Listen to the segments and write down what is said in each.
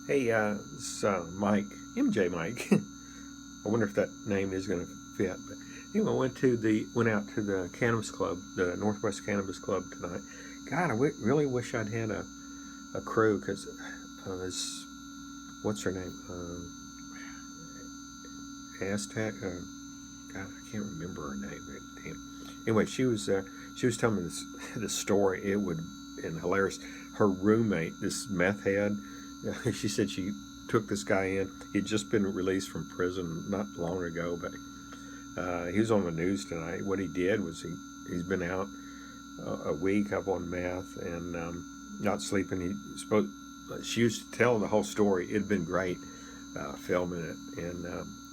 Hey, it's Mike, MJ Mike. I wonder if that name is going to fit. But anyway, went out to the Cannabis Club, the Northwest Cannabis Club tonight. God, really wish I'd had a crew because this, what's her name? Aztec. God, I can't remember her name. Damn. Anyway, she was telling me this story. It would and hilarious. Her roommate, this meth head, she said she took this guy in. He'd just been released from prison not long ago, but he was on the news tonight. What he did was he's been out a week up on meth and not sleeping. She used to tell the whole story. It'd been great filming it and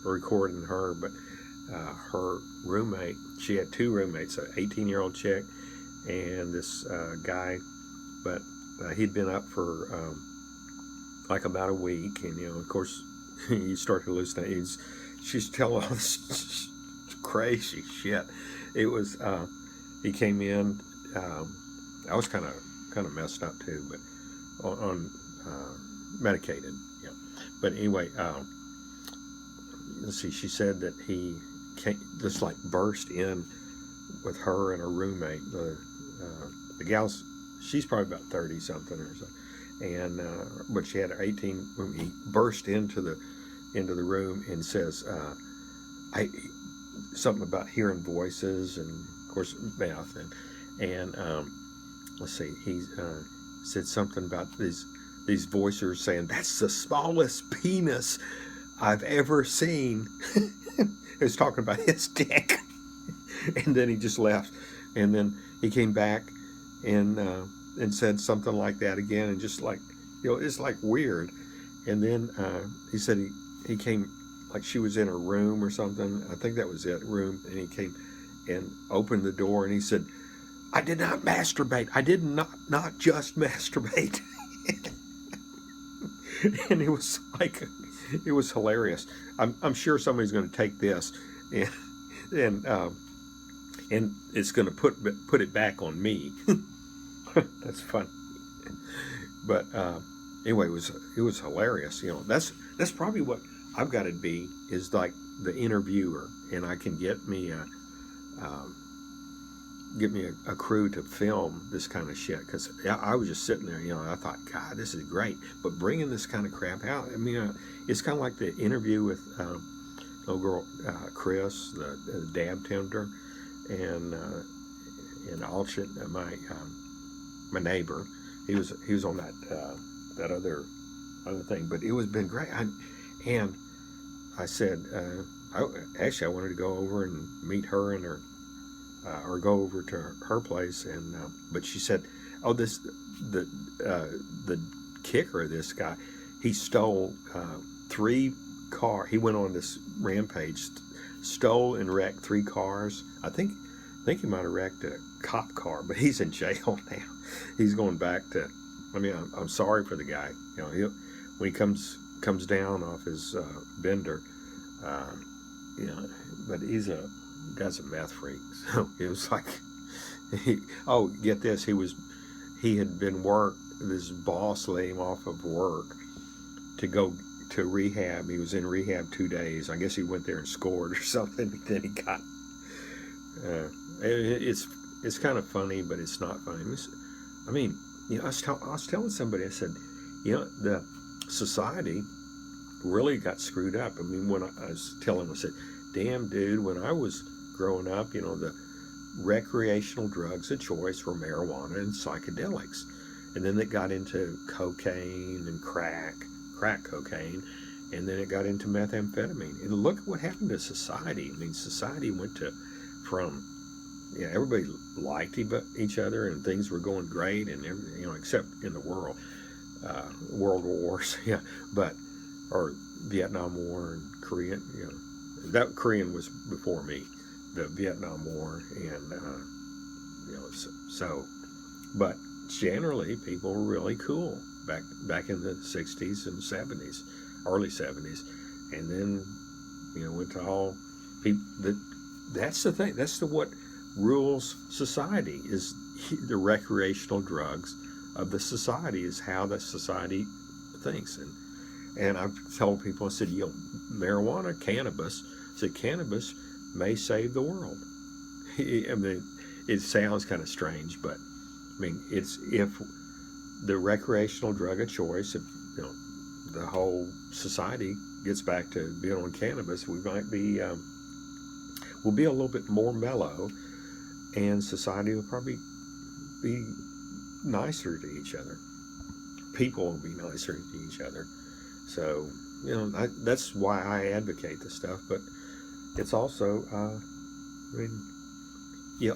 recording her, but her roommate, she had two roommates, an 18-year-old chick and this guy, but he'd been up for like about a week, and of course, you start to hallucinate. She's telling all this crazy shit. It was he came in. I was kind of messed up too, but on medicated. Yeah. But anyway, let's see. She said that he just like burst in with her and her roommate. The gal's, she's probably about 30 something or so, and but she had her 18. When he burst into the room and says, "I something about hearing voices," and of course mouth, and let's see, he said something about these voices saying, "That's the smallest penis I've ever seen." He was talking about his dick, and then he just left, and then he came back and said something like that again, and just like, it's like weird. And then he said he came, like she was in her room or something. I think that was it, room, and he came and opened the door, and he said, "I did not masturbate. I did not just masturbate." And it was like, it was hilarious. I'm sure somebody's going to take this and and it's going to put it back on me. That's funny. But anyway, it was hilarious. That's probably what I've got to be, is like the interviewer, and I can get me a crew to film this kind of shit, because I was just sitting there, I thought, God, this is great, but bringing this kind of crap out, I mean, it's kind of like the interview with little girl Chris, the dab tender, and Alchit, my neighbor, he was on that other thing, but it was been great. And I said, I wanted to go over and meet her and her, or go over to her place, and but she said, "Oh, the kicker of this guy, he stole 3 cars. He went on this rampage, stole and wrecked 3 cars. I think he might have wrecked a cop car, but he's in jail now. He's going back to. I mean, I'm sorry for the guy. When he comes down off his bender, but guy's a meth freak." So it was like, get this, he had been this boss laid him off of work to go to rehab. He was in rehab 2 days. I guess he went there and scored or something. Then he got it's kind of funny, but it's not funny. I mean, I was telling somebody, I said, the society really got screwed up. I mean, when I was telling him, I said, "Damn, dude, when I was growing up, the recreational drugs of choice were marijuana and psychedelics, and then it got into cocaine and crack cocaine, and then it got into methamphetamine. And look at what happened to society. I mean, society went from everybody liked each other, and things were going great, and everything, except in the world wars, or Vietnam War and Korean, that Korean was before me, the Vietnam War, and but generally people were really cool back in the 60s and 70s, early 70s, and then went to all people. That's the thing. That's what rules society, is the recreational drugs of the society, is how the society thinks. And And I've told people, I said, marijuana, cannabis, I said, cannabis may save the world. I mean, it sounds kind of strange, but I mean, it's if the recreational drug of choice, if the whole society gets back to being on cannabis, we might be, we'll be a little bit more mellow, and society will probably be nicer to each other. People will be nicer to each other. So, that's why I advocate this stuff. But it's also, I mean,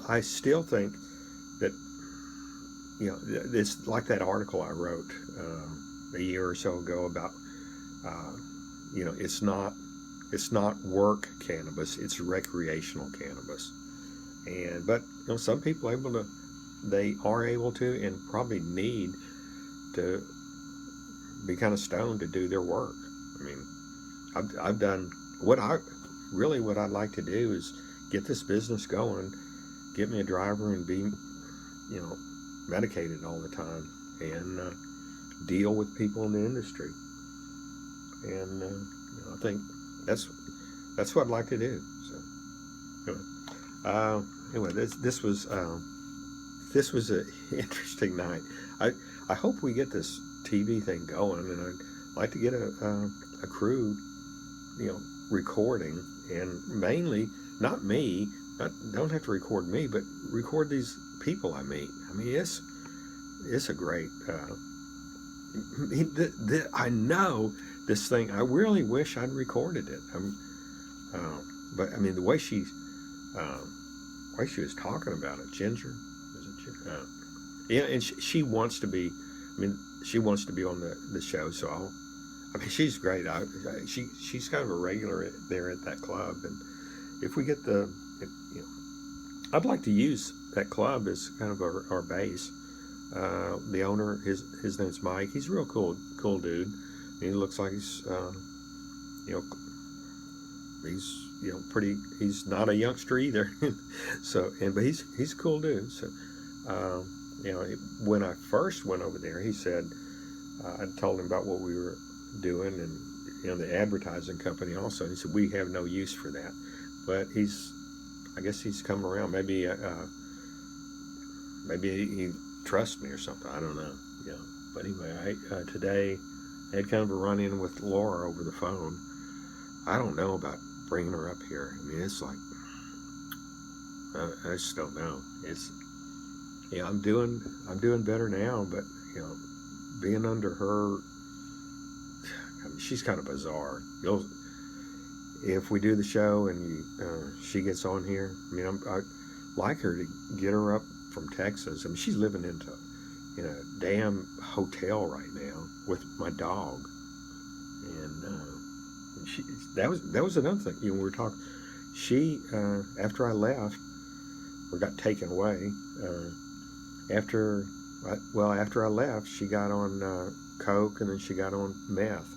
I still think that, it's like that article I wrote a year or so ago about, it's not work cannabis, it's recreational cannabis. But some people they are able to, and probably need to be kind of stoned to do their work. I mean, I've done what I'd like to do is get this business going, get me a driver, and be, medicated all the time, and deal with people in the industry. And I think that's what I'd like to do. So anyway, this was an interesting night. I hope we get this TV thing going, and I'd like to get a crew, recording, and mainly not me. Don't have to record me, but record these people I meet. I mean, it's a great. I know this thing. I really wish I'd recorded it. But I mean, the way she was talking about it, Ginger, is it Ginger? Yeah, and she wants to be. I mean, she wants to be on the show. So she's great. She's kind of a regular there at that club, and if we get I'd like to use that club as kind of our base. The owner, his name's Mike. He's a real cool dude. He looks like he's pretty. He's not a youngster either. So, but he's a cool dude. So, when I first went over there, he said, I told him about what we were doing, and the advertising company also. He said, we have no use for that, but I guess he's coming around. Maybe he trusts me or something. I don't know. But anyway, today I had kind of a run-in with Laura over the phone. I don't know about bringing her up here. I mean, it's like, I just don't know. It's, I'm doing better now, but being under her, I mean, she's kind of bizarre. If we do the show and she gets on here, I mean, I'd like her to get her up from Texas. I mean, she's living in a damn hotel right now with my dog, and that was another thing. We were talking. She after I left or got taken away, after I left, she got on coke, and then she got on meth,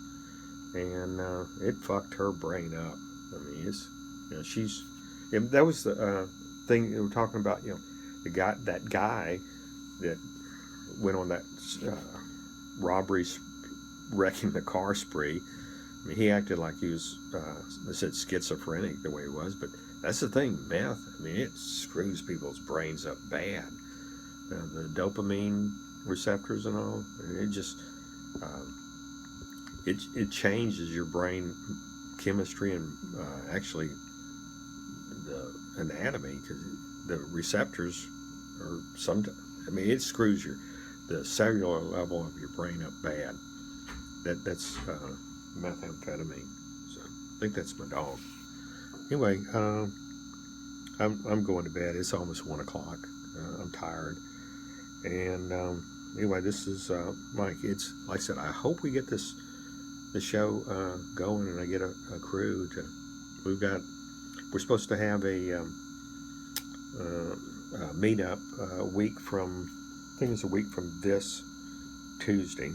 and it fucked her brain up. I mean, it's that was the thing we were talking about. That guy that went on that robbery, wrecking the car spree. I mean, he acted like he was, they said schizophrenic the way he was, but that's the thing, meth, I mean, it screws people's brains up bad. The dopamine receptors and all, and it just, it changes your brain chemistry and actually the anatomy, because the receptors are it screws the cellular level of your brain up bad. That's methamphetamine. So I think that's my dog. Anyway, I'm going to bed. It's almost 1 o'clock. I'm tired. And anyway, this is Mike. It's like I said. I hope we get the show going, and I get a crew to. We're supposed to have a meetup a week from. I think it's a week from this Tuesday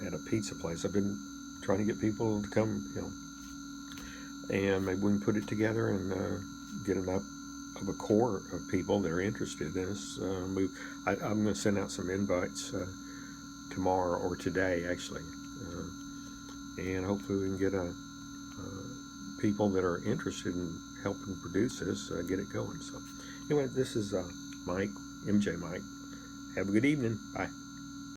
at a pizza place. I've been trying to get people to come, and maybe we can put it together and get enough of a core of people that are interested in this move. I'm going to send out some invites tomorrow or today, actually, and hopefully we can get people that are interested in helping produce this get it going. So anyway, this is Mike, MJ Mike. Have a good evening. Bye.